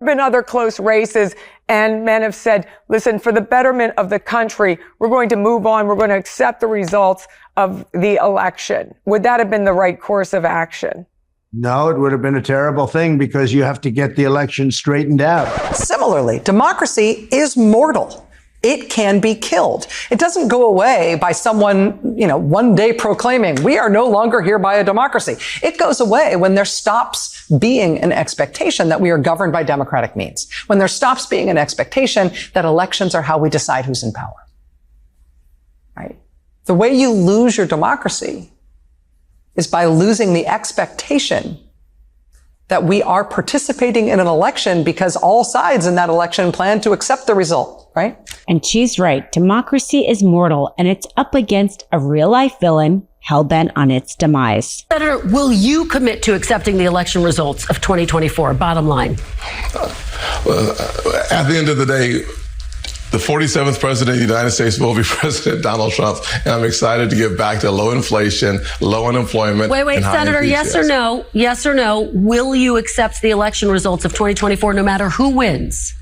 been other close races, and men have said, listen, for the betterment of the country, we're going to move on. We're going to accept the results of the election. Would that have been the right course of action? No, it would have been a terrible thing because you have to get the election straightened out. Similarly, democracy is mortal. It can be killed. It doesn't go away by someone, one day proclaiming, we are no longer here by a democracy. It goes away when there stops being an expectation that we are governed by democratic means. When there stops being an expectation that elections are how we decide who's in power. Right? The way you lose your democracy is by losing the expectation that we are participating in an election because all sides in that election plan to accept the result, right? And she's right. Democracy is mortal, and it's up against a real-life villain hell-bent on its demise. Senator, will you commit to accepting the election results of 2024? Bottom line. At the end of the day, the 47th president of the United States will be President Donald Trump, and I'm excited to get back to low inflation, low unemployment. Wait, Senator, yes or no? Yes or no? Will you accept the election results of 2024 no matter who wins?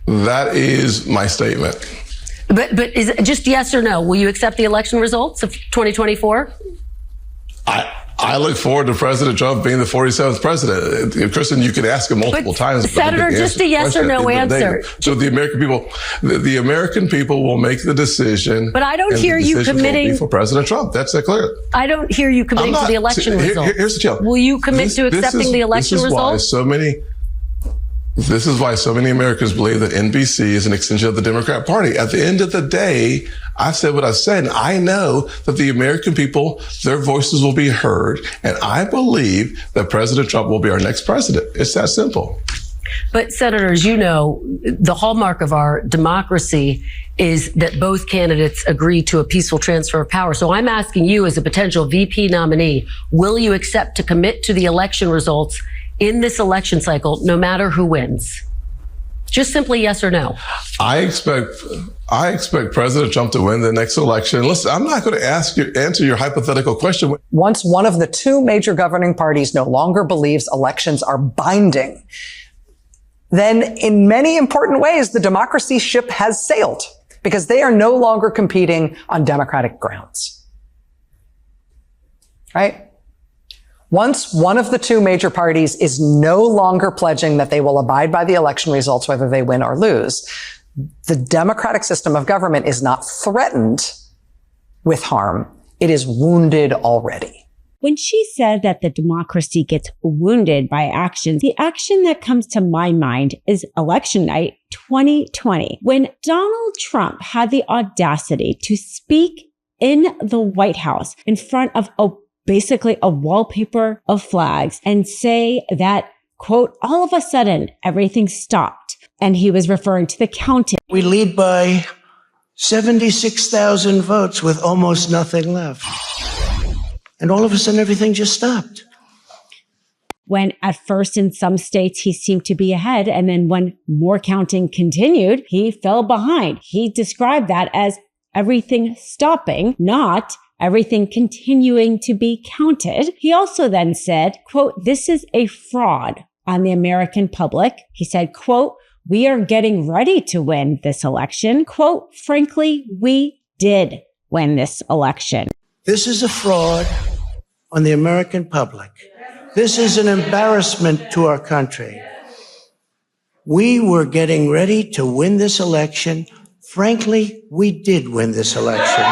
That is my statement. But is it just yes or no? Will you accept the election results of 2024? I look forward to President Trump being the 47th president. Kristen, you could ask him multiple times. Senator, just a yes or no answer. So the American people will make the decision. But I don't hear you committing for President Trump. That's clear. I don't hear you committing to the election results. Here's the deal. Will you commit to accepting the election results? This is why so many Americans believe that NBC is an extension of the Democrat Party. At the end of the day, I said what I said, and I know that the American people, their voices will be heard, and I believe that President Trump will be our next president. It's that simple. But senators, the hallmark of our democracy is that both candidates agree to a peaceful transfer of power. So I'm asking you as a potential VP nominee, will you accept to commit to the election results in this election cycle, no matter who wins? Just simply yes or no. I expect President Trump to win the next election. Listen, I'm not going to answer your hypothetical question. Once one of the two major governing parties no longer believes elections are binding, then in many important ways, the democracy ship has sailed because they are no longer competing on democratic grounds. Right? Once one of the two major parties is no longer pledging that they will abide by the election results, whether they win or lose, the democratic system of government is not threatened with harm. It is wounded already. When she said that the democracy gets wounded by actions, the action that comes to my mind is election night 2020, when Donald Trump had the audacity to speak in the White House in front of basically a wallpaper of flags and say that, quote, all of a sudden everything stopped. And he was referring to the counting. We lead by 76,000 votes with almost nothing left. And all of a sudden everything just stopped. When at first in some states he seemed to be ahead, and then when more counting continued, he fell behind. He described that as everything stopping, not everything continuing to be counted. He also then said, quote, this is a fraud on the American public. He said, quote, we are getting ready to win this election. Quote, frankly, we did win this election. This is a fraud on the American public. This is an embarrassment to our country. We were getting ready to win this election. Frankly, we did win this election.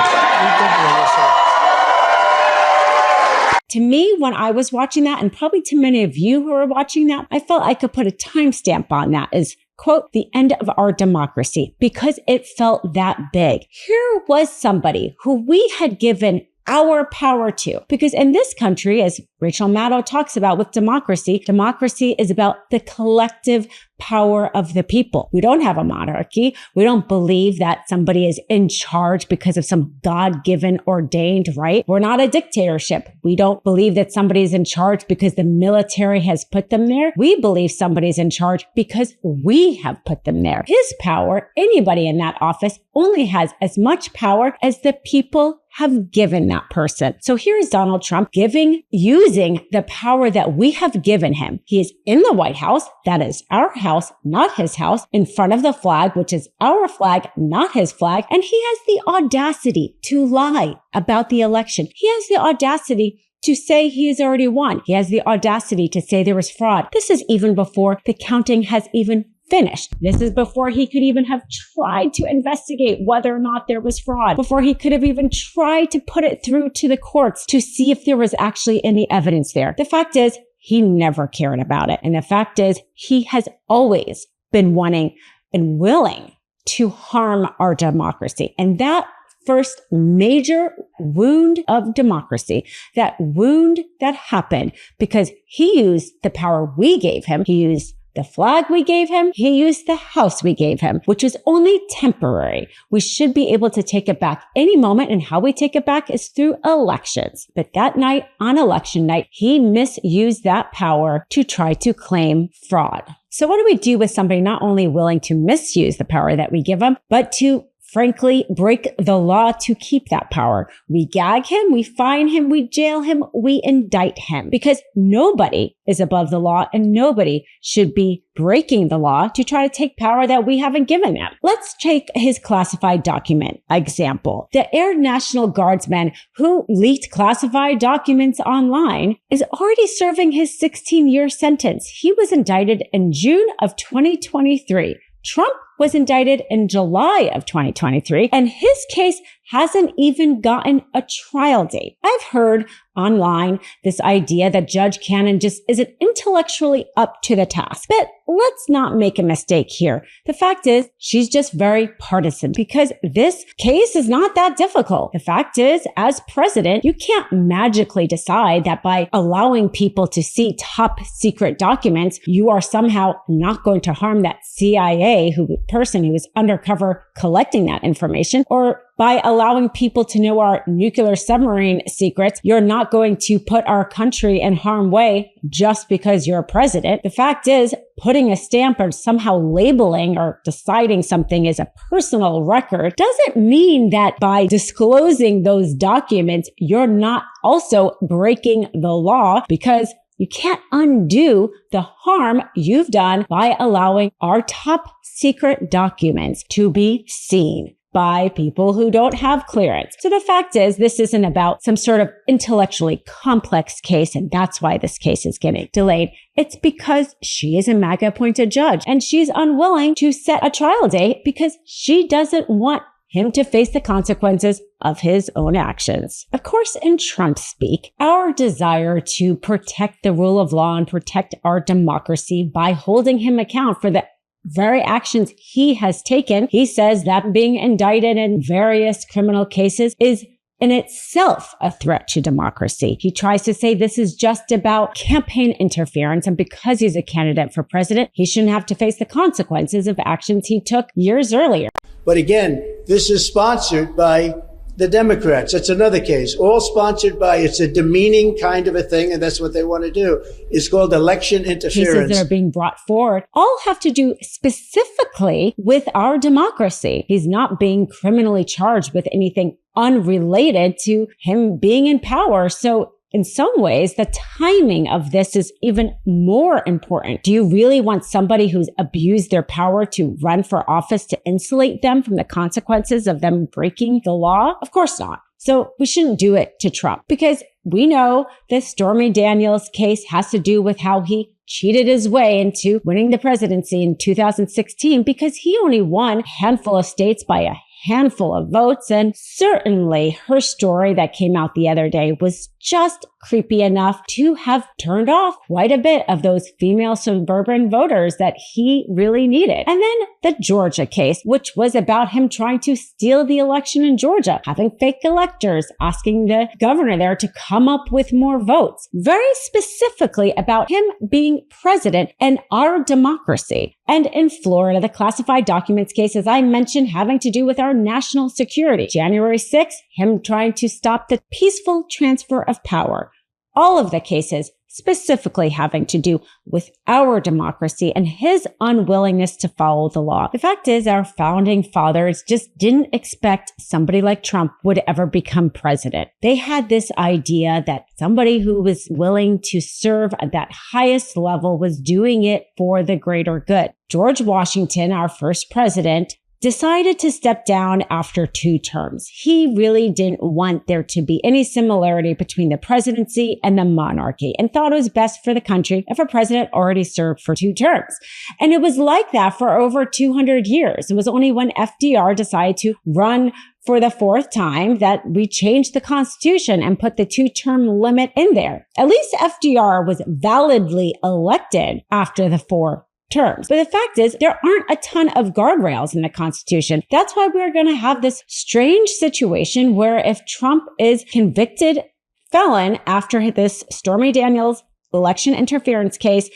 To me, when I was watching that, and probably to many of you who are watching that, I felt I could put a timestamp on that as, quote, the end of our democracy, because it felt that big. Here was somebody who we had given our power to. Because in this country, as Rachel Maddow talks about with democracy, democracy is about the collective power of the people. We don't have a monarchy. We don't believe that somebody is in charge because of some God-given ordained right. We're not a dictatorship. We don't believe that somebody's in charge because the military has put them there. We believe somebody's in charge because we have put them there. His power, anybody in that office, only has as much power as the people have given that person. So here's Donald Trump using the power that we have given him. He is in the White House. That is our house, not his house, in front of the flag, which is our flag, not his flag. And he has the audacity to lie about the election. He has the audacity to say he has already won. He has the audacity to say there was fraud. This is even before the counting has even finished. This is before he could even have tried to investigate whether or not there was fraud, before he could have even tried to put it through to the courts to see if there was actually any evidence there. The fact is, he never cared about it. And the fact is, he has always been wanting and willing to harm our democracy. And that first major wound of democracy, that wound that happened because he used the power we gave him. He used the flag we gave him. He used the house we gave him, which is only temporary. We should be able to take it back any moment. And how we take it back is through elections. But that night, on election night, he misused that power to try to claim fraud. So what do we do with somebody not only willing to misuse the power that we give them, but to frankly break the law to keep that power? We gag him, we fine him, we jail him, we indict him, because nobody is above the law and nobody should be breaking the law to try to take power that we haven't given them. Let's take his classified document example. The Air National Guardsman who leaked classified documents online is already serving his 16-year sentence. He was indicted in June of 2023. Trump was indicted in July of 2023, and his case hasn't even gotten a trial date. I've heard online this idea that Judge Cannon just isn't intellectually up to the task. But let's not make a mistake here. The fact is, she's just very partisan because this case is not that difficult. The fact is, as president, you can't magically decide that by allowing people to see top secret documents, you are somehow not going to harm that CIA person who was undercover collecting that information, or by allowing people to know our nuclear submarine secrets, you're not going to put our country in harm's way just because you're a president. The fact is, putting a stamp or somehow labeling or deciding something is a personal record doesn't mean that by disclosing those documents, you're not also breaking the law, because you can't undo the harm you've done by allowing our top secret documents to be seen by people who don't have clearance. So the fact is, this isn't about some sort of intellectually complex case, and that's why this case is getting delayed. It's because she is a MAGA appointed judge, and she's unwilling to set a trial date because she doesn't want him to face the consequences of his own actions. Of course, in Trump speak, our desire to protect the rule of law and protect our democracy by holding him account for the very actions he has taken. He says that being indicted in various criminal cases is in itself a threat to democracy. He tries to say this is just about campaign interference, and because he's a candidate for president, he shouldn't have to face the consequences of actions he took years earlier. But again, this is sponsored by the Democrats. It's another case, all sponsored by, it's a demeaning kind of a thing, and that's what they want to do. It's called election interference. Cases that are being brought forward all have to do specifically with our democracy. He's not being criminally charged with anything unrelated to him being in power. So in some ways, the timing of this is even more important. Do you really want somebody who's abused their power to run for office to insulate them from the consequences of them breaking the law? Of course not. So we shouldn't do it to Trump, because we know this Stormy Daniels case has to do with how he cheated his way into winning the presidency in 2016, because he only won a handful of states by a handful of votes. And certainly her story that came out the other day was just creepy enough to have turned off quite a bit of those female suburban voters that he really needed. And then the Georgia case, which was about him trying to steal the election in Georgia, having fake electors, asking the governor there to come up with more votes, very specifically about him being president and our democracy. And in Florida, the classified documents case, as I mentioned, having to do with our national security. January 6th, him trying to stop the peaceful transfer of power. All of the cases specifically having to do with our democracy and his unwillingness to follow the law. The fact is, our founding fathers just didn't expect somebody like Trump would ever become president. They had this idea that somebody who was willing to serve at that highest level was doing it for the greater good. George Washington, our first president, decided to step down after 2 terms. He really didn't want there to be any similarity between the presidency and the monarchy and thought it was best for the country if a president already served for 2 terms. And it was like that for over 200 years. It was only when FDR decided to run for the 4th time that we changed the Constitution and put the 2-term limit in there. At least FDR was validly elected after the 4 terms. But the fact is, there aren't a ton of guardrails in the Constitution. That's why we're going to have this strange situation where if Trump is convicted felon after this Stormy Daniels election interference case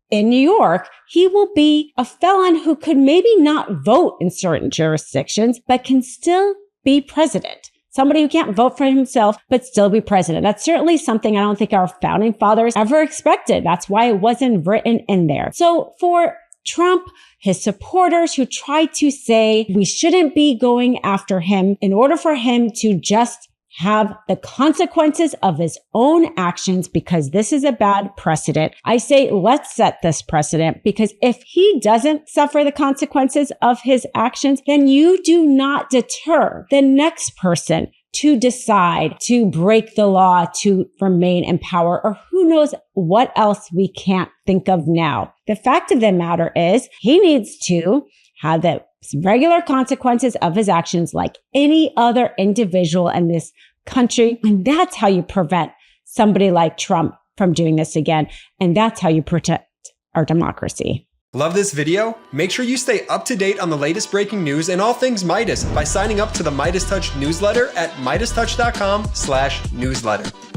in New York, he will be a felon who could maybe not vote in certain jurisdictions, but can still be president. Somebody who can't vote for himself, but still be president. That's certainly something I don't think our founding fathers ever expected. That's why it wasn't written in there. So for Trump, his supporters who tried to say we shouldn't be going after him in order for him to just have the consequences of his own actions because this is a bad precedent. I say, let's set this precedent because if he doesn't suffer the consequences of his actions, then you do not deter the next person to decide to break the law to remain in power, or who knows what else we can't think of now. The fact of the matter is he needs to have the regular consequences of his actions like any other individual in this country. And that's how you prevent somebody like Trump from doing this again. And that's how you protect our democracy. Love this video? Make sure you stay up to date on the latest breaking news and all things Meidas by signing up to the MeidasTouch newsletter at MeidasTouch.com/newsletter.